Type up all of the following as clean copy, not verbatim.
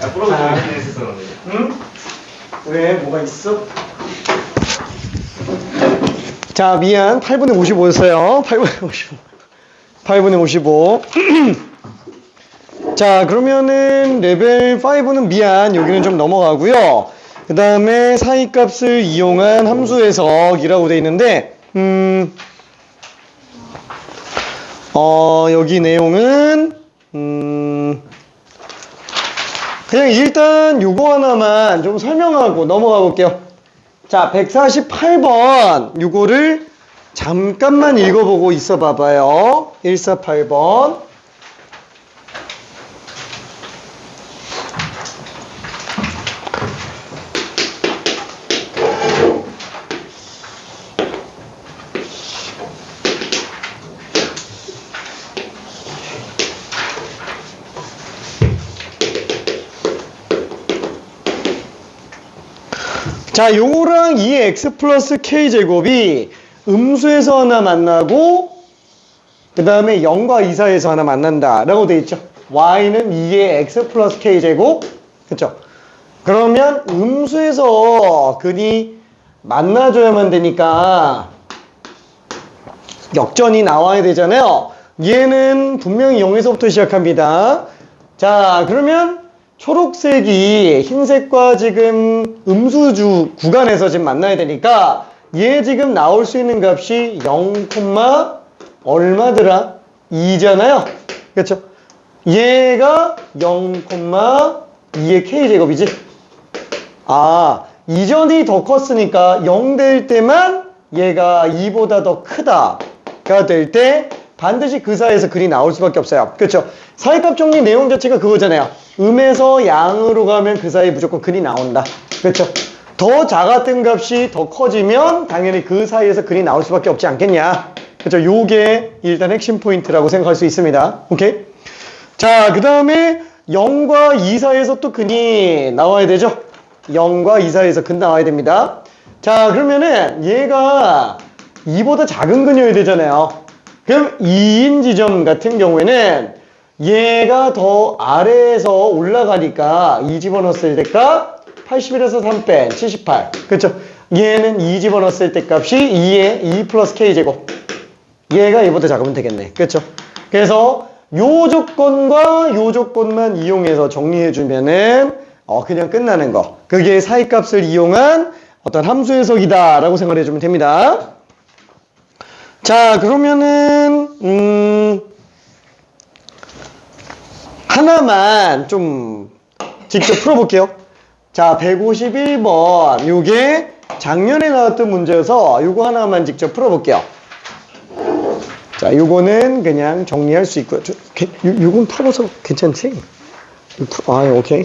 자, 응? 왜? 뭐가 있어? 자, 미안. 8분의 55였어요. 8분의 55. 8분의 55. 자, 그러면은 레벨 5는 미안. 여기는 좀 넘어가고요. 그 다음에 사이값을 이용한 함수 해석이라고 돼 있는데, 여기 내용은, 그냥 일단 요거 하나만 좀 설명하고 넘어가 볼게요. 자, 148번 요거를 잠깐만 읽어보고 있어 봐봐요. 148번. 자, 요거랑 2x 플러스 k제곱이 음수에서 하나 만나고 그 다음에 0과 2 사이에서 하나 만난다 라고 돼 있죠. y는 2의 x 플러스 k제곱, 그쵸? 그러면 음수에서 근이 만나줘야만 되니까 역전이 나와야 되잖아요. 얘는 분명히 0에서부터 시작합니다. 자, 그러면 초록색이 흰색과 지금 음수주 구간에서 지금 만나야 되니까 얘 지금 나올 수 있는 값이 0, 얼마더라? 2잖아요. 그렇죠? 얘가 0,2의 k제곱이지. 아, 이전이 더 컸으니까 0 될 때만 얘가 2보다 더 크다가 될 때 반드시 그 사이에서 글이 나올 수밖에 없어요. 그렇죠? 사이값 정리 내용 자체가 그거잖아요. 음에서 양으로 가면 그 사이에 무조건 글이 나온다. 그렇죠? 더 작았던 값이 더 커지면 당연히 그 사이에서 글이 나올 수밖에 없지 않겠냐. 그렇죠? 요게 일단 핵심 포인트라고 생각할 수 있습니다. 오케이? 자, 그 다음에 0과 2 사이에서 또 근이 나와야 되죠? 0과 2 사이에서 근 나와야 됩니다. 자, 그러면은 얘가 2보다 작은 근이어야 되잖아요. 그럼 2인 지점 같은 경우에는 얘가 더 아래에서 올라가니까 2 집어넣었을 때 값 81에서 3 뺀 78. 그렇죠? 얘는 2 집어넣었을 때 값이 2의 2 플러스 k제곱. 얘가 얘보다 작으면 되겠네. 그렇죠? 그래서 요 조건과 요 조건만 이용해서 정리해주면은 그냥 끝나는 거. 그게 사이값을 이용한 어떤 함수 해석이다 라고 생각해주면 됩니다. 자, 그러면은 하나만 좀 직접 풀어볼게요. 자, 151번 요게 작년에 나왔던 문제여서 요거 하나만 직접 풀어볼게요. 자, 요거는 그냥 정리할 수 있고요. 요건 풀어서 괜찮지? 아, 오케이.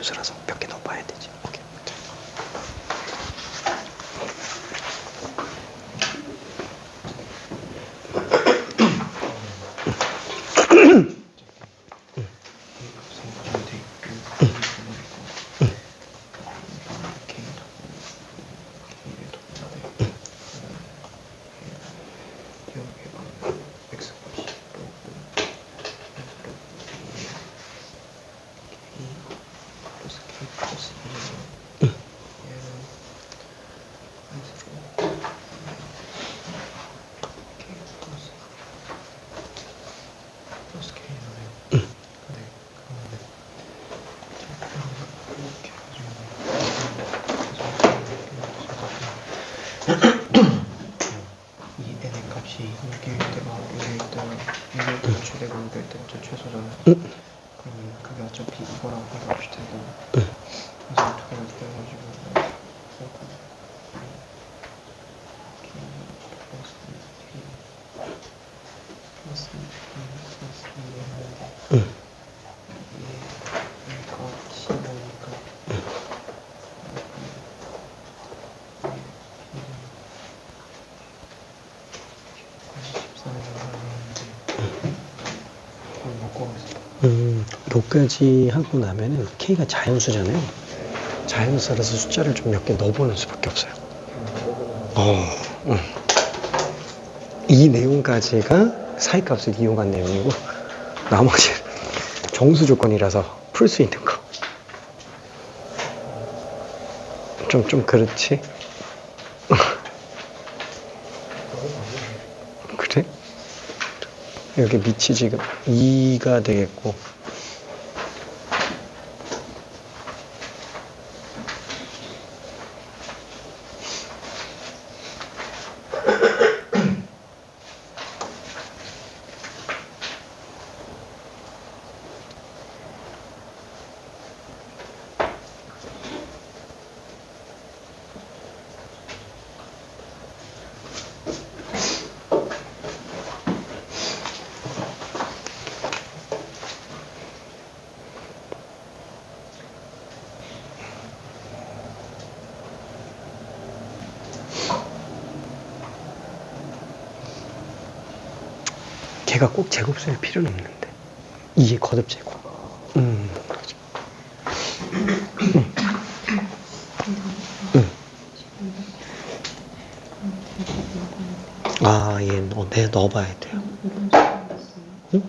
자연수라서 몇 개 넣어봐야 되지. 오케이. 이 n의 값이 6일 때가 6일 때가 6일 때가 최대고 6일 때가 제 최소잖아요. 그러면 그게 어차피 이거랑 이거 비슷하고 그래서 두 개를 빼가지고 요까지 하고 나면은 K가 자연수잖아요. 자연수라서 숫자를 좀 몇 개 넣어보는 수밖에 없어요. 이 내용까지가 사이값을 이용한 내용이고 나머지는 정수 조건이라서 풀 수 있는 거. 좀 그렇지? 그래? 여기 밑이 지금 2가 되겠고 걔가 꼭 제곱수일 필요는 없는데 이게 거듭 제곱. 그렇죠. 아, 얘 내가 넣어봐야 돼요. 응?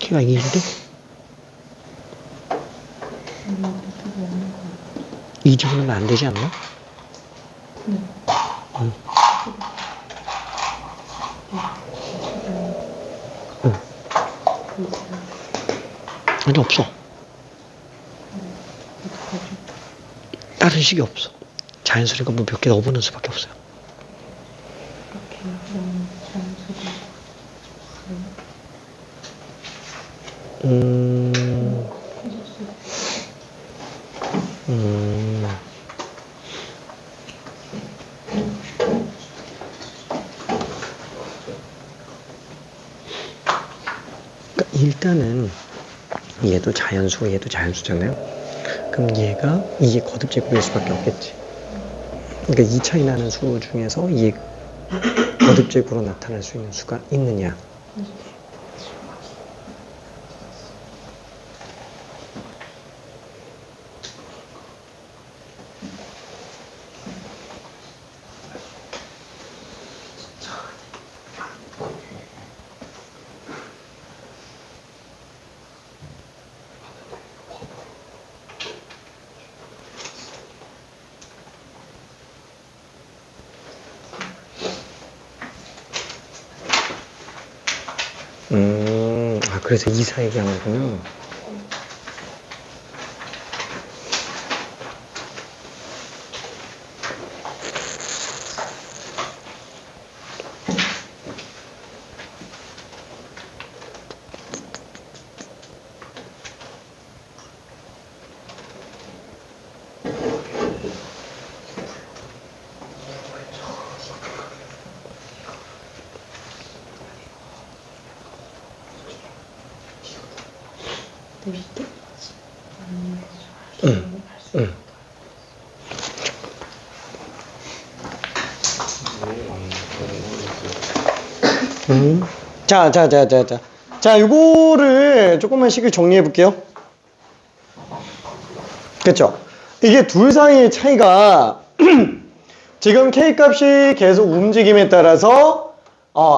키가 2인데? 이 정도면 안 되지 않나? 응. 아니, 없어. 다른 식이 없어. 자연수니까 뭐 몇 개 넣어보는 수밖에 없어요. 그러니까 일단은 얘도 자연수, 얘도 자연수잖아요. 그럼 얘가 이게 거듭 제곱일 수밖에 없겠지. 그러니까 이 차이 나는 수 중에서 이게 거듭 제곱으로 나타날 수 있는 수가 있느냐. 그래서 이사 얘기하는구나. 자, 요거를 조금만 식을 정리해 볼게요. 그쵸? 이게 둘 사이의 차이가 지금 K 값이 계속 움직임에 따라서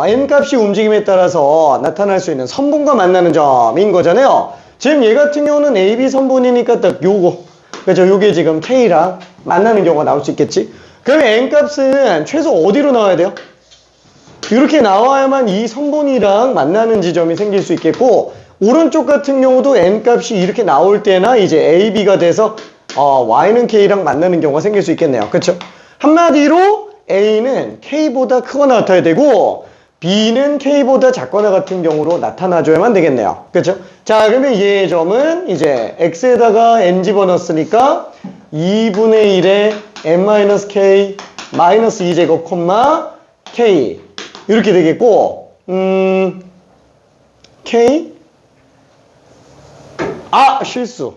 N 값이 움직임에 따라서 나타날 수 있는 선분과 만나는 점인 거잖아요. 지금 얘 같은 경우는 AB 선분이니까 딱 요거. 그죠? 요게 지금 K랑 만나는 경우가 나올 수 있겠지? 그러면 N 값은 최소 어디로 나와야 돼요? 이렇게 나와야만 이 선분이랑 만나는 지점이 생길 수 있겠고, 오른쪽 같은 경우도 N 값이 이렇게 나올 때나 이제 AB가 돼서 Y는 K랑 만나는 경우가 생길 수 있겠네요. 그쵸? 한마디로 A는 K보다 크거나 같아야 되고 B는 K보다 작거나 같은 경우로 나타나줘야만 되겠네요. 그쵸? 자, 그러면 얘의 점은 이제 X에다가 N 집어넣었으니까 2분의 1에 N-K 마이너스 2제곱 콤마 K 이렇게 되겠고 K 실수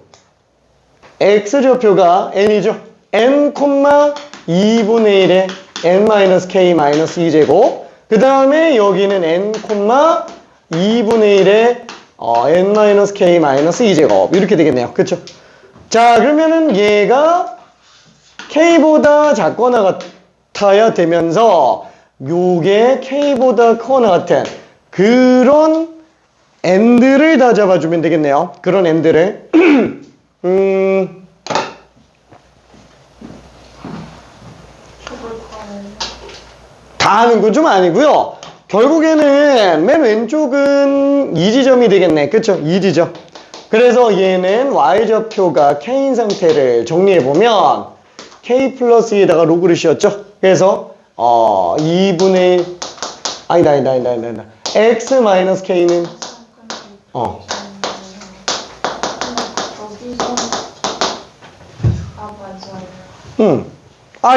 X좌표가 N이죠. N, 2분의 1에 N-K 마이너스 2제곱 그 다음에 여기는 N, 2분의 1에 N-K 마이너스 2제곱 이렇게 되겠네요. 그쵸? 자, 그러면은 얘가 K보다 작거나 같아야 되면서 요게 K보다 크거나 같은 그런 N들을 다 잡아주면 되겠네요. 그런 N들을 다 하는 건 좀 아니고요. 결국에는 맨 왼쪽은 이 지점이 되겠네. 그쵸? 이 지점. 그래서 얘는 Y좌표가 K인 상태를 정리해보면 K 플러스 에다가 로그를 씌웠죠? 그래서 2분의 아니다 X 마이너스 K는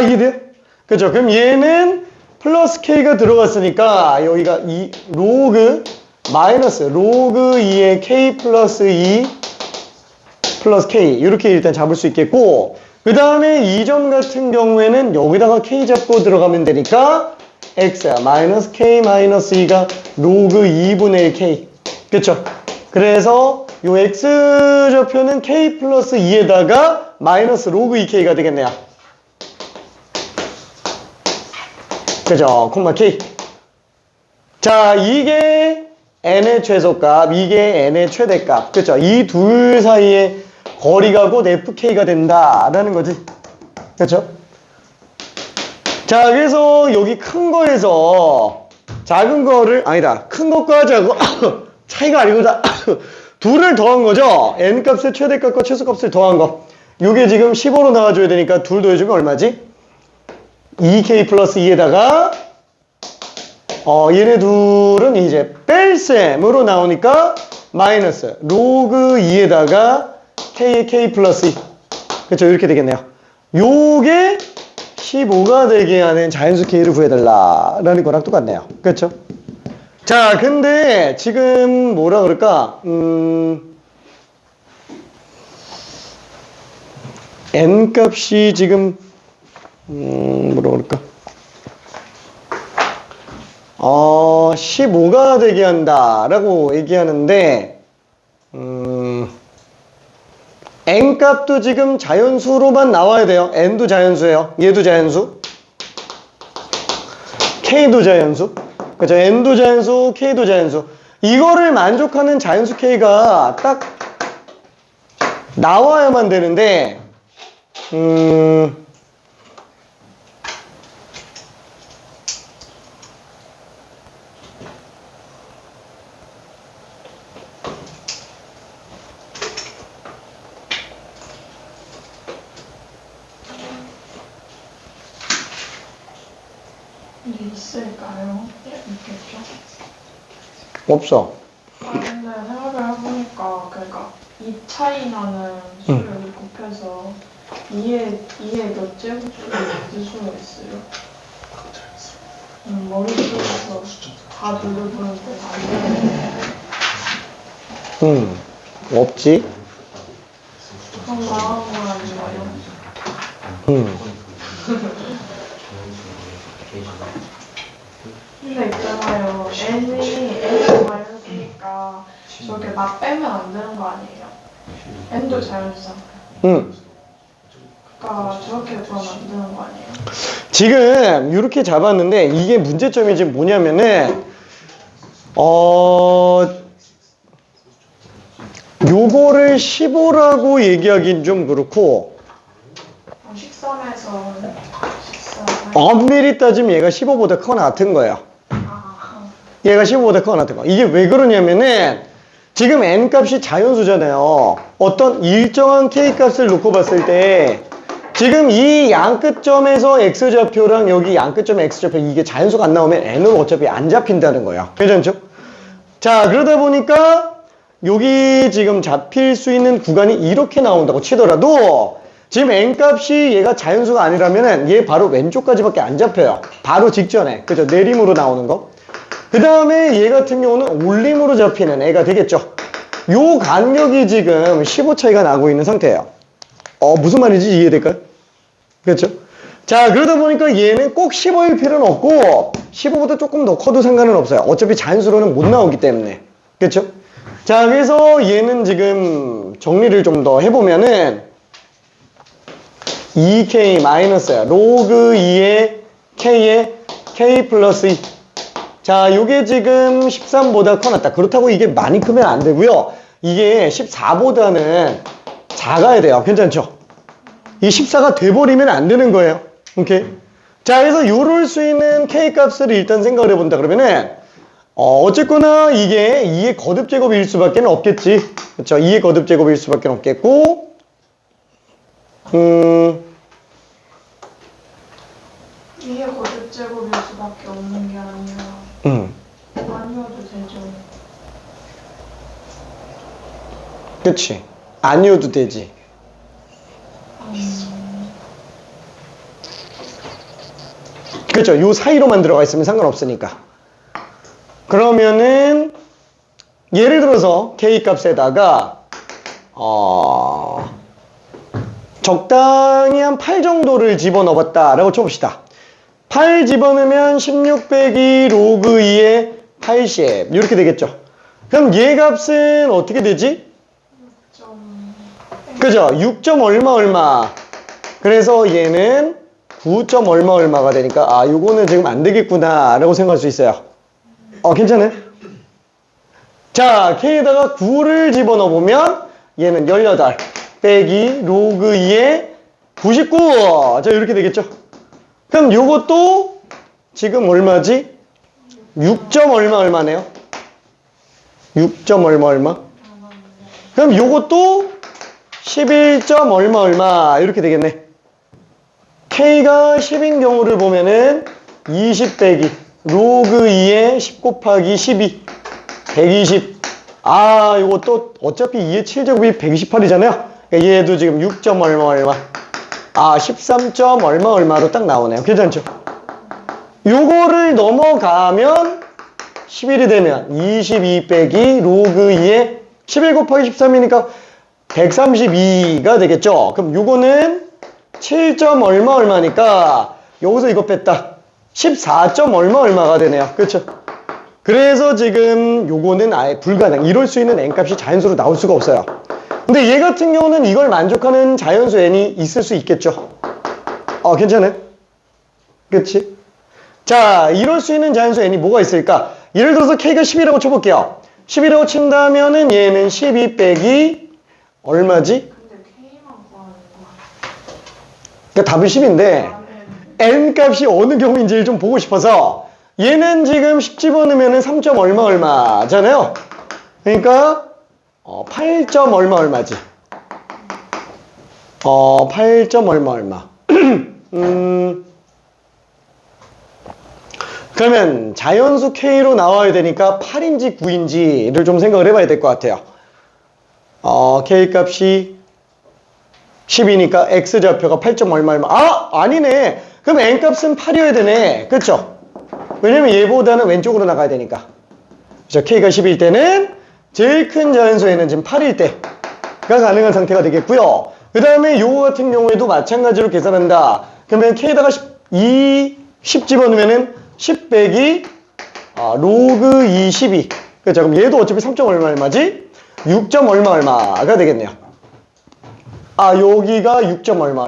이해돼요? 그죠? 그럼 얘는 플러스 K가 들어갔으니까 여기가 이 로그 마이너스 로그 2의 K 플러스 2 플러스 K 이렇게 일단 잡을 수 있겠고 그 다음에 이 점 같은 경우에는 여기다가 K 잡고 들어가면 되니까 X 마이너스 K 마이너스 2가 로그 2분의 1 K 그쵸? 그래서 요 X좌표는 K 플러스 2에다가 마이너스 로그 2K가 되겠네요. 그죠? 콤마 K. 자, 이게 N의 최소값, 이게 N의 최대값. 그죠? 이 둘 사이의 거리가 곧 FK가 된다라는 거지. 그죠? 자, 그래서 여기 큰 거에서 작은 거를, 큰 것과 작은, 차이가 아니고 둘을 더한 거죠? N값의 최대값과 최소값을 더한 거. 요게 지금 15로 나와줘야 되니까 둘 더해주면 얼마지? 2K 플러스 2에다가 얘네 둘은 이제 뺄셈으로 나오니까 마이너스 로그 2에다가 K 플러스 2 그렇죠? 이렇게 되겠네요. 요게 15가 되게 하는 자연수 K를 구해달라라는 거랑 똑같네요. 그렇죠? 자, 근데 지금 뭐라 그럴까? N 값이 지금 뭐라 그럴까? 15가 되게 한다라고 얘기하는데 N 값도 지금 자연수로만 나와야 돼요. N도 자연수예요. 얘도 자연수. K도 자연수. 그죠? N도 자연수, K도 자연수. 이거를 만족하는 자연수 K가 딱 나와야만 되는데 있을까요? 있겠죠? 없어. 근데 생각을 해보니까 그러니까 이 차이 나는 수를 곱해서 2의 몇 제곱수를 만들 수가 있어요? 머릿속에서 다 누르보는데 안 되는데 없지. 그럼 나온 건 거예요? 음. 근데 있잖아요. n이 마이너스니까 저게 막 빼면 안 되는 거 아니에요? n도 자연수잖아요. 그러니까 저렇게 구하면 안 되는 거 아니에요? 지금 이렇게 잡았는데 이게 문제점이 지금 뭐냐면은 요거를 15라고 얘기하긴 좀 그렇고 13에서 14. 엄밀히 따지면 얘가 15보다 크거나 같은 거예요. 얘가 15보다 크거나 같은 거. 이게 왜 그러냐면은 지금 n 값이 자연수잖아요. 어떤 일정한 k 값을 놓고 봤을 때 지금 이 양끝점에서 x좌표랑 여기 양끝점 x좌표 이게 자연수가 안 나오면 n은 어차피 안 잡힌다는 거예요. 괜찮죠? 자, 그러다 보니까 여기 지금 잡힐 수 있는 구간이 이렇게 나온다고 치더라도 지금 n 값이 얘가 자연수가 아니라면은 얘 바로 왼쪽까지밖에 안 잡혀요. 바로 직전에. 그죠? 내림으로 나오는 거. 그 다음에 얘 같은 경우는 올림으로 잡히는 애가 되겠죠. 요 간격이 지금 15 차이가 나고 있는 상태예요. 무슨 말인지 이해될까요? 그렇죠? 자, 그러다 보니까 얘는 꼭 15일 필요는 없고 15보다 조금 더 커도 상관은 없어요. 어차피 자연수로는 못 나오기 때문에. 그렇죠? 자, 그래서 얘는 지금 정리를 좀 더 해보면은 2k 마이너스야. 로그 2의 k의 k 플러스 2. 자, 요게 지금 13보다 커났다. 그렇다고 이게 많이 크면 안 되고요. 이게 14보다는 작아야 돼요. 괜찮죠? 이 14가 돼버리면 안 되는 거예요. 오케이? 자, 그래서 요럴 수 있는 k 값을 일단 생각을 해본다 그러면은 어쨌거나 이게 2의 거듭제곱일 수밖에 없겠지. 그렇죠? 2의 거듭제곱일 수밖에 없겠고 2의 거듭제곱일 수밖에 없는 게 아니라 아니어도 되죠. 그치? 아니어도 되지. 그렇죠? 요 사이로만 들어가 있으면 상관없으니까. 그러면은 예를 들어서 k 값에다가 적당히 한 8 정도를 집어넣었다라고 쳐봅시다. 8 집어넣으면 16 빼기 로그 2의 80 이렇게 되겠죠. 그럼 얘 값은 어떻게 되지? 그죠? 6. 얼마 그래서 얘는 9. 얼마가 되니까 요거는 지금 안 되겠구나 라고 생각할 수 있어요. 괜찮아요? 자, k에다가 9를 집어넣어 보면 얘는 18 빼기 로그 2의 99. 자, 이렇게 되겠죠? 그럼 요것도 지금 얼마지? 6. 얼마네요? 6. 얼마? 그럼 요것도 11. 얼마 이렇게 되겠네. k가 10인 경우를 보면은 20 빼기 로그 2의 10 곱하기 12 120. 요것도 어차피 2의 7제곱이 128이잖아요. 얘도 지금 6. 얼마 13. 얼마로 딱 나오네요. 괜찮죠? 요거를 넘어가면 11이 되면 22 빼기 로그 2의 11 곱하기 13이니까 132가 되겠죠. 그럼 요거는 7. 얼마니까 여기서 이거 뺐다 14. 얼마가 되네요. 그렇죠? 그래서 지금 요거는 아예 불가능. 이럴 수 있는 n값이 자연수로 나올 수가 없어요. 근데 얘 같은 경우는 이걸 만족하는 자연수 n이 있을 수 있겠죠. 괜찮아요? 그치? 자, 이럴 수 있는 자연수 n이 뭐가 있을까? 예를 들어서 k가 10이라고 쳐볼게요. 10이라고 친다면은 얘는 12 빼기 얼마지? 근데 K만 구하는 거. 그러니까 답은 10인데 n 값이 어느 경우인지를 좀 보고 싶어서 얘는 지금 10 집어넣으면 3. 얼마잖아요. 그러니까 8. 얼마지? 8. 얼마. 그러면 자연수 K로 나와야 되니까 8인지 9인지를 좀 생각을 해봐야 될 것 같아요. K 값이 10이니까 X좌표가 8. 얼마. 아니네. 그럼 N 값은 8이어야 되네. 그쵸? 왜냐면 얘보다는 왼쪽으로 나가야 되니까. 그죠? K가 10일 때는 제일 큰 자연수에는 지금 8일 때가 가능한 상태가 되겠고요. 그 그 다음에 요거 같은 경우에도 마찬가지로 계산한다. 그러면 K에다가 10 집어넣으면은 10 빼기 로그 22. 그렇죠. 그럼 얘도 어차피 3점 얼마지? 6점 얼마가 되겠네요. 여기가 6점 얼마.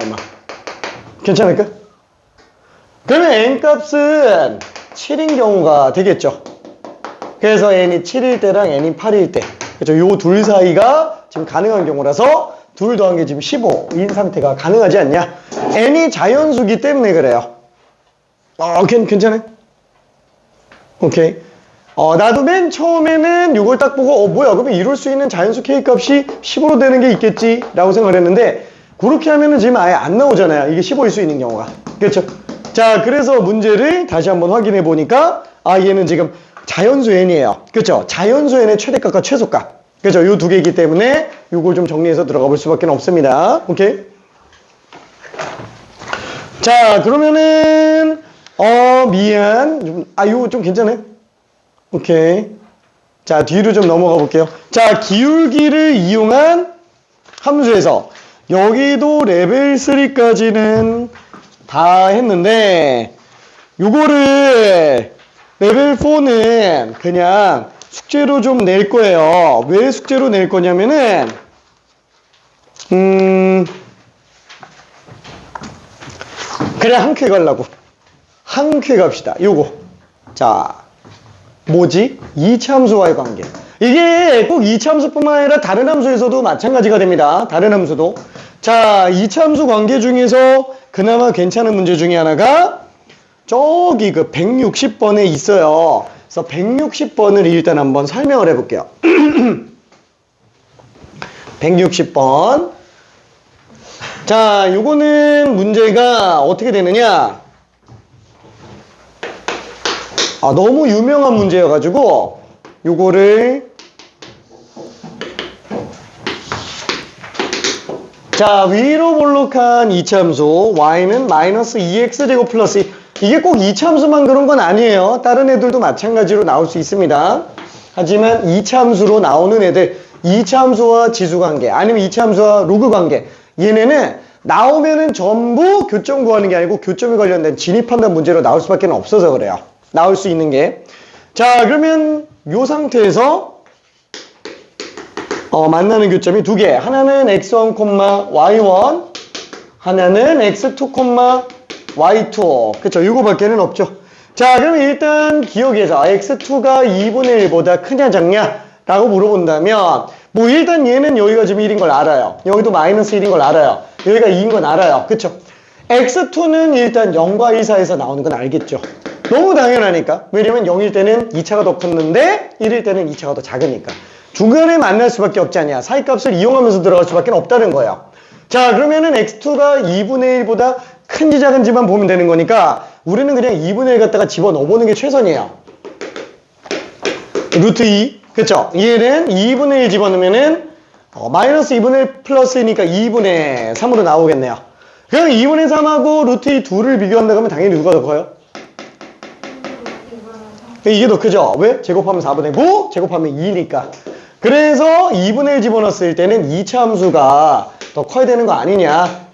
괜찮을까? 그러면 n값은 7인 경우가 되겠죠. 그래서 n이 7일 때랑 n이 8일 때. 그렇죠. 요 둘 사이가 지금 가능한 경우라서 둘 더한 게 지금 15인 상태가 가능하지 않냐? n이 자연수기 때문에 그래요. 괜찮아요? 오케이. 나도 맨 처음에는 이걸 딱 보고 뭐야 그러면 이룰 수 있는 자연수 K값이 15로 되는 게 있겠지 라고 생각을 했는데 그렇게 하면은 지금 아예 안 나오잖아요. 이게 15일 수 있는 경우가. 그렇죠? 자, 그래서 문제를 다시 한번 확인해 보니까 얘는 지금 자연수 n이에요. 그렇죠? 자연수 n의 최대값과 최소값. 그렇죠? 요 두 개이기 때문에 요걸 좀 정리해서 들어가 볼 수밖에 없습니다. 오케이? 자, 그러면은 미안. 요거 좀 괜찮아요? 오케이. 자, 뒤로 좀 넘어가 볼게요. 자, 기울기를 이용한 함수에서 여기도 레벨 3까지는 다 했는데 요거를 레벨 4는 그냥 숙제로 좀 낼 거예요. 왜 숙제로 낼 거냐면은 그냥 한 큐 가려고. 한 큐 갑시다. 요거. 자, 뭐지? 이차함수와의 관계. 이게 꼭 이차함수뿐만 아니라 다른 함수에서도 마찬가지가 됩니다. 다른 함수도. 자, 이차함수 관계 중에서 그나마 괜찮은 문제 중에 하나가 저기 그 160번에 있어요. 그래서 160번을 일단 한번 설명을 해볼게요. 160번. 자, 요거는 문제가 어떻게 되느냐? 너무 유명한 문제여가지고 요거를 자, 위로 볼록한 이차함수 y는 마이너스 2x제곱 플러스 2. 이게 꼭 이차함수만 그런 건 아니에요. 다른 애들도 마찬가지로 나올 수 있습니다. 하지만 이차함수로 나오는 애들, 이차함수와 지수관계 아니면 이차함수와 로그관계, 얘네는 나오면은 전부 교점 구하는 게 아니고 교점에 관련된 진입판단 문제로 나올 수밖에 없어서 그래요. 나올 수 있는 게. 자, 그러면 요 상태에서 만나는 교점이 두 개. 하나는 x1, y1, 하나는 x2, y2. 그쵸? 요거밖에는 없죠. 자, 그러면 일단 기억해서 x2가 2분의 1보다 크냐 작냐? 라고 물어본다면 뭐 일단 얘는 여기가 지금 1인 걸 알아요. 여기도 마이너스 1인 걸 알아요. 여기가 2인 건 알아요. 그쵸? x2는 일단 0과 1 사이에서 나오는 건 알겠죠. 너무 당연하니까. 왜냐면 0일 때는 2차가 더 컸는데 1일 때는 2차가 더 작으니까. 중간에 만날 수밖에 없지 않냐. 사이값을 이용하면서 들어갈 수밖에 없다는 거예요. 자, 그러면은 x2가 2분의 1보다 큰지 작은지만 보면 되는 거니까 우리는 그냥 2분의 1 갖다가 집어넣어보는 게 최선이에요. 루트 2. 그쵸? 얘는 2분의 1 집어넣으면은 마이너스 2분의 1 플러스니까 2분의 3으로 나오겠네요. 그럼 2분의 3하고 루트 2 둘을 비교한다 그러면 당연히 누가 더 커요? 이게 더 크죠? 왜? 제곱하면 4분의 9, 제곱하면 2니까. 그래서 2분의 1 집어넣었을 때는 2차 함수가 더 커야 되는 거 아니냐.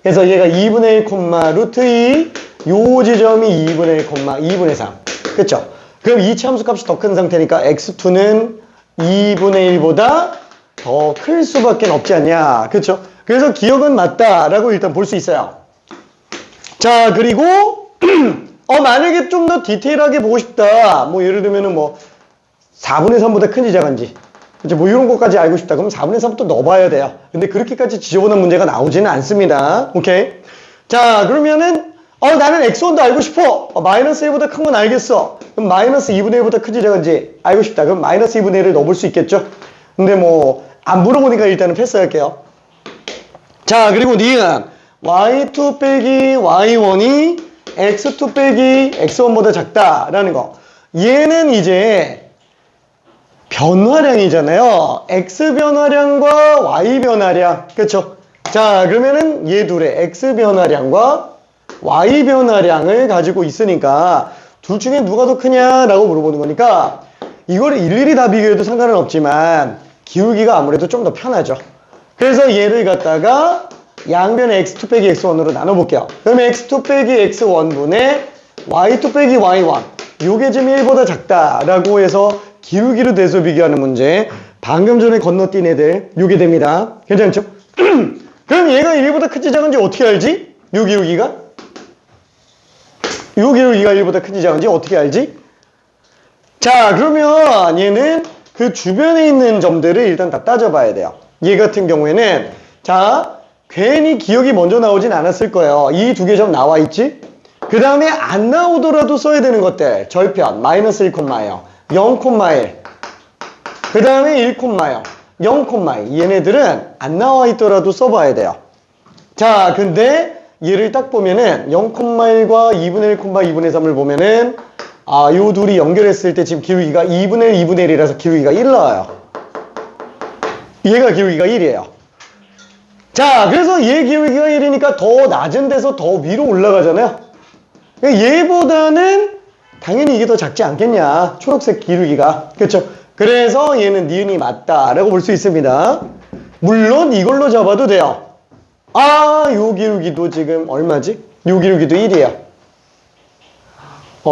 그래서 얘가 2분의 1, 루트 2, 요 지점이 2분의 1, 2분의 3. 그쵸? 그럼 2차 함수 값이 더 큰 상태니까 x2는 2분의 1보다 더 클 수밖에 없지 않냐. 그쵸? 그래서 기억은 맞다라고 일단 볼 수 있어요. 자, 그리고 만약에 좀 더 디테일하게 보고 싶다. 뭐 예를 들면은 뭐 4분의 3보다 큰지 작은지. 그쵸? 뭐 이런 것까지 알고 싶다. 그럼 4분의 3또 넣어봐야 돼요. 근데 그렇게까지 지저분한 문제가 나오지는 않습니다. 오케이? 자, 그러면은 나는 x1도 알고 싶어. 마이너스 1보다 큰 건 알겠어. 그럼 마이너스 2분의 1보다 큰지 작은지 알고 싶다. 그럼 마이너스 2분의 1을 넣어볼 수 있겠죠? 근데 뭐 안 물어보니까 일단은 패스할게요. 자, 그리고 니은 y2 빼기 y1이 x2 빼기 x1보다 작다라는 거. 얘는 이제 변화량이잖아요. x 변화량과 y 변화량. 그쵸? 자, 그러면은 얘 둘의 x 변화량과 y 변화량을 가지고 있으니까 둘 중에 누가 더 크냐라고 물어보는 거니까 이거를 일일이 다 비교해도 상관은 없지만 기울기가 아무래도 좀 더 편하죠. 그래서 얘를 갖다가 양변에 x2 빼기 x1으로 나눠볼게요. 그러면 x2 빼기 x1분의 y2 빼기 y1. 요게 지금 1보다 작다라고 해서 기울기로 대소 비교하는 문제. 방금 전에 건너뛴 애들 요게 됩니다. 괜찮죠? 그럼 얘가 1보다 큰지 작은지 어떻게 알지? 요 기울기가? 요 기울기가 1보다 큰지 작은지 어떻게 알지? 자, 그러면 얘는 그 주변에 있는 점들을 일단 다 따져봐야 돼요. 얘 같은 경우에는 자, 괜히 기억이 먼저 나오진 않았을 거예요. 이 두 개 점 나와 있지? 그 다음에 안 나오더라도 써야 되는 것들. 절편, 마이너스 1,0, 0,1. 그 다음에 1,0, 0,2. 얘네들은 안 나와 있더라도 써봐야 돼요. 자, 근데 얘를 딱 보면은 0,1과 2분의 1, 2분의 3을 보면은 요 둘이 연결했을 때 지금 기울기가 2분의 1, 2분의 1이라서 기울기가 1 나와요. 얘가 기울기가 1이에요. 자, 그래서 얘 기울기가 1이니까 더 낮은 데서 더 위로 올라가잖아요. 얘보다는 당연히 이게 더 작지 않겠냐. 초록색 기울기가. 그렇죠? 그래서 얘는 니은이 맞다라고 볼 수 있습니다. 물론 이걸로 잡아도 돼요. 요 기울기도 지금 얼마지? 요 기울기도 1이에요.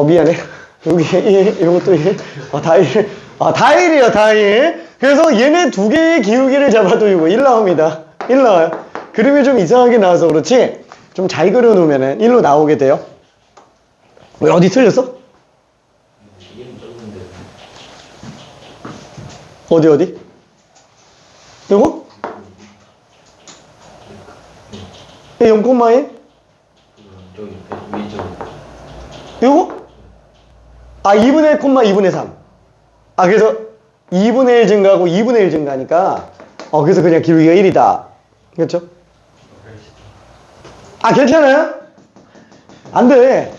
미안해. 여기 1, 이런 것도 1. 다 1. 다 1이에요, 다 1. 그래서 얘네 두 개의 기울기를 잡아도 이거 1 나옵니다. 1 나와요. 그림이 좀 이상하게 나와서 그렇지, 좀 잘 그려놓으면 1로 나오게 돼요. 왜, 어디 틀렸어? 어디? 이거? 0,1? 이거? 2분의 1, 2분의 3. 그래서 2분의 1 증가하고 2분의 1 증가하니까, 그래서 그냥 기울기가 1이다. 그렇죠? 괜찮아요? 안 돼.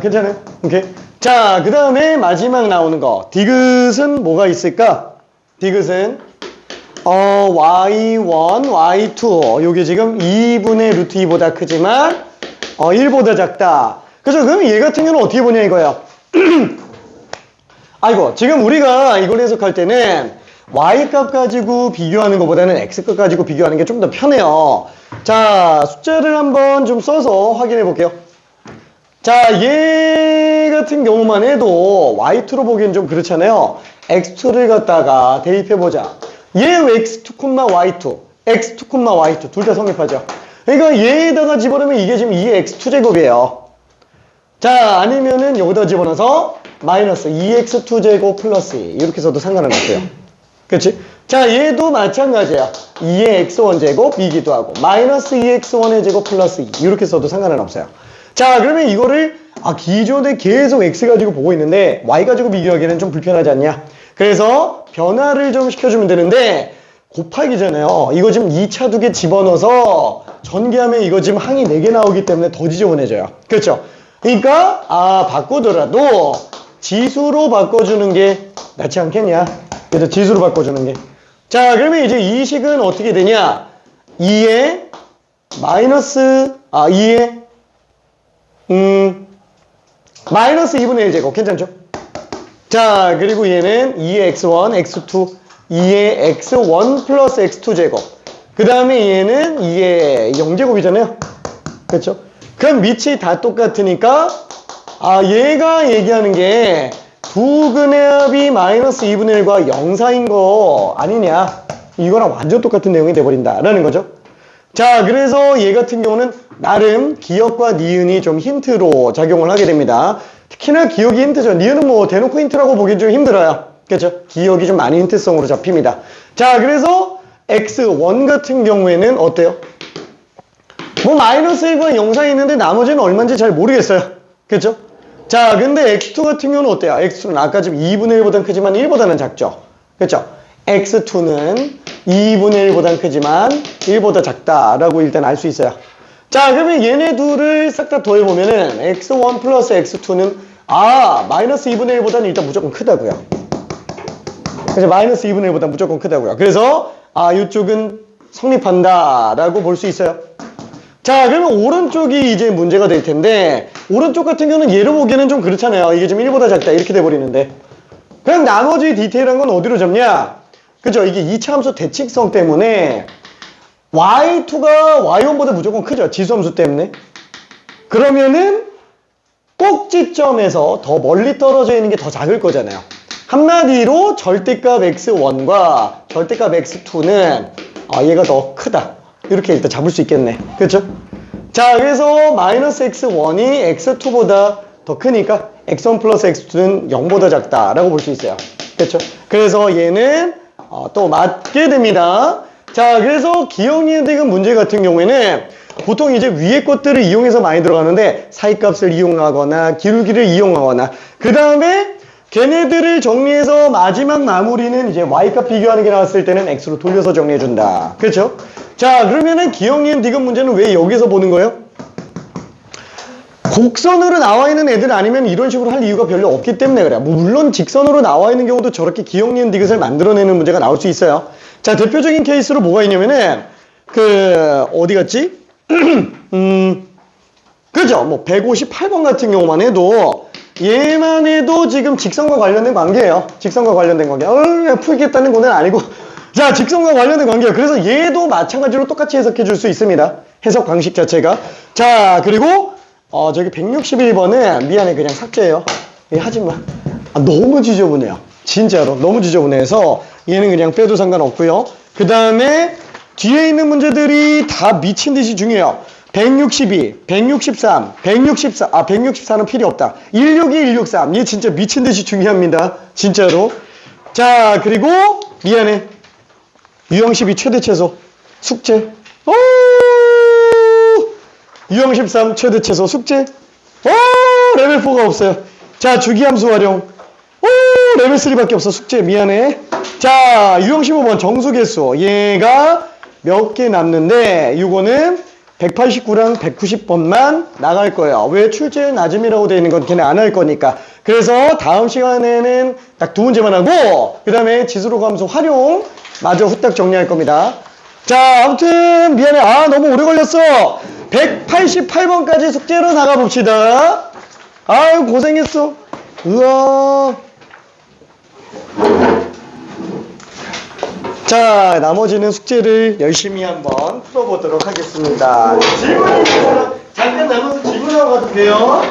괜찮아요? 오케이. 자, 그 다음에 마지막 나오는 거. 디귿은 뭐가 있을까? 디귿은, y1, y2. 요게 지금 2분의 루트 2보다 크지만, 1보다 작다. 그죠? 그럼 얘 같은 경우는 어떻게 보냐 이거예요. 지금 우리가 이걸 해석할 때는 y값 가지고 비교하는 것보다는 x값 가지고 비교하는 게 좀 더 편해요. 자, 숫자를 한번 좀 써서 확인해 볼게요. 자, 얘 같은 경우만 해도 y2로 보기엔 좀 그렇잖아요. x2를 갖다가 대입해 보자. 얘 x2, y2, x2, y2 둘 다 성립하죠. 그러니까 얘에다가 집어넣으면 이게 지금 2의 x2 제곱이에요. 자, 아니면은 여기다 집어넣어서 마이너스 2x2 제곱 플러스 2 이렇게 써도 상관은 없어요. 그렇지? 자, 얘도 마찬가지야. 2의 x1 제곱이기도 하고 마이너스 2x1의 제곱 플러스 2 이렇게 써도 상관은 없어요. 자, 그러면 이거를 기존에 계속 x 가지고 보고 있는데 y 가지고 비교하기에는 좀 불편하지 않냐? 그래서 변화를 좀 시켜주면 되는데 곱하기잖아요. 이거 지금 2차 두 개 집어넣어서 전개하면 이거 지금 항이 4개 나오기 때문에 더 지저분해져요. 그렇죠? 그러니까 바꾸더라도 지수로 바꿔주는 게 낫지 않겠냐? 그래서 지수로 바꿔주는 게. 자, 그러면 이제 이 식은 어떻게 되냐? 2의 마이너스 2의 마이너스 2분의 1제곱 괜찮죠? 자, 그리고 얘는 2의 x1, x2 2의 x1 플러스 x2 제곱. 그 다음에 얘는 2의 0제곱이잖아요. 그렇죠? 그럼 밑이 다 똑같으니까 얘가 얘기하는 게 두 근의 합이 마이너스 2분의 1과 0 사이인 거 아니냐, 이거랑 완전 똑같은 내용이 돼버린다 라는 거죠. 자, 그래서 얘 같은 경우는 나름 기억과 니은이 좀 힌트로 작용을 하게 됩니다. 특히나 기억이 힌트죠. 니은은 뭐 대놓고 힌트라고 보기 좀 힘들어요. 그렇죠? 기억이 좀 많이 힌트성으로 잡힙니다. 자, 그래서 x1 같은 경우에는 어때요? 뭐 마이너스 1과 0 사이 있는데 나머지는 얼마인지 잘 모르겠어요. 그렇죠? 자, 근데 x2 같은 경우는 어때요? x2는 아까 지금 2분의 1보다는 크지만 1보다는 작죠. 그렇죠? x2는 2분의 1보다는 크지만 1보다 작다라고 일단 알 수 있어요. 자, 그러면 얘네 둘을 싹 다 더해보면은 x1 플러스 x2는 마이너스 2분의 1보다는 일단 무조건 크다고요. 그래서 마이너스 2분의 1보다 무조건 크다고요. 그래서 이쪽은 성립한다라고 볼 수 있어요. 자, 그러면 오른쪽이 이제 문제가 될 텐데, 오른쪽 같은 경우는 얘로 보기에는 좀 그렇잖아요. 이게 좀 1보다 작다 이렇게 돼버리는데, 그럼 나머지 디테일한 건 어디로 잡냐? 그죠? 이게 2차 함수 대칭성 때문에 y2가 y1보다 무조건 크죠. 지수함수 때문에. 그러면은 꼭지점에서 더 멀리 떨어져 있는 게 더 작을 거잖아요. 한마디로 절대값 x1과 절대값 x2는 얘가 더 크다. 이렇게 일단 잡을 수 있겠네. 그렇죠? 자, 그래서 마이너스 x1이 x2보다 더 크니까 x1 플러스 x2는 0보다 작다라고 볼 수 있어요. 그렇죠? 그래서 얘는 또 맞게 됩니다. 자, 그래서 기억 니은디귿 문제 같은 경우에는 보통 이제 위에 것들을 이용해서 많이 들어가는데 사이값을 이용하거나 기울기를 이용하거나 그 다음에 걔네들을 정리해서 마지막 마무리는 이제 y값 비교하는 게 나왔을 때는 x로 돌려서 정리해준다. 그렇죠? 자, 그러면은 기억 니은 디귿 문제는 왜 여기서 보는 거예요? 곡선으로 나와 있는 애들 아니면 이런 식으로 할 이유가 별로 없기 때문에 그래요. 뭐 물론 직선으로 나와 있는 경우도 저렇게 기억 니은 디귿을 만들어내는 문제가 나올 수 있어요. 자, 대표적인 케이스로 뭐가 있냐면은 어디 갔지? 그죠? 뭐 158번 같은 경우만 해도 얘만 해도 지금 직선과 관련된 관계예요. 직선과 관련된 관계. 풀겠다는 거는 아니고 자, 직선과 관련된 관계예요. 그래서 얘도 마찬가지로 똑같이 해석해 줄 수 있습니다. 해석 방식 자체가. 자, 그리고 저기 161번은 미안해 그냥 삭제해요. 하지마. 너무 지저분해요. 진짜로 너무 지저분해서 얘는 그냥 빼도 상관없고요. 그 다음에 뒤에 있는 문제들이 다 미친 듯이 중요해요. 162, 163, 164, 164는 필요 없다. 162, 163. 얘 진짜 미친 듯이 중요합니다. 진짜로. 자, 그리고 미안해. 유형 12 최대 최소. 숙제. 유형 13 최대 최소 숙제. 레벨 4가 없어요. 자, 주기함수 활용. 레벨 3밖에 없어. 숙제. 미안해. 자, 유형 15번 정수개수. 얘가 몇 개 남는데 이거는 189랑 190번만 나갈 거예요. 왜? 출제율 낮음이라고 되어 있는 건 걔네 안 할 거니까. 그래서 다음 시간에는 딱 2문제만 하고 그 다음에 지수로 감수 활용 마저 후딱 정리할 겁니다. 자, 아무튼 미안해. 너무 오래 걸렸어. 188번까지 숙제로 나가봅시다. 아유, 고생했어. 우와. 자, 나머지는 숙제를 열심히 한번 풀어보도록 하겠습니다. 질문이 있어요. 잠깐 남아서 질문하고 가도 돼요.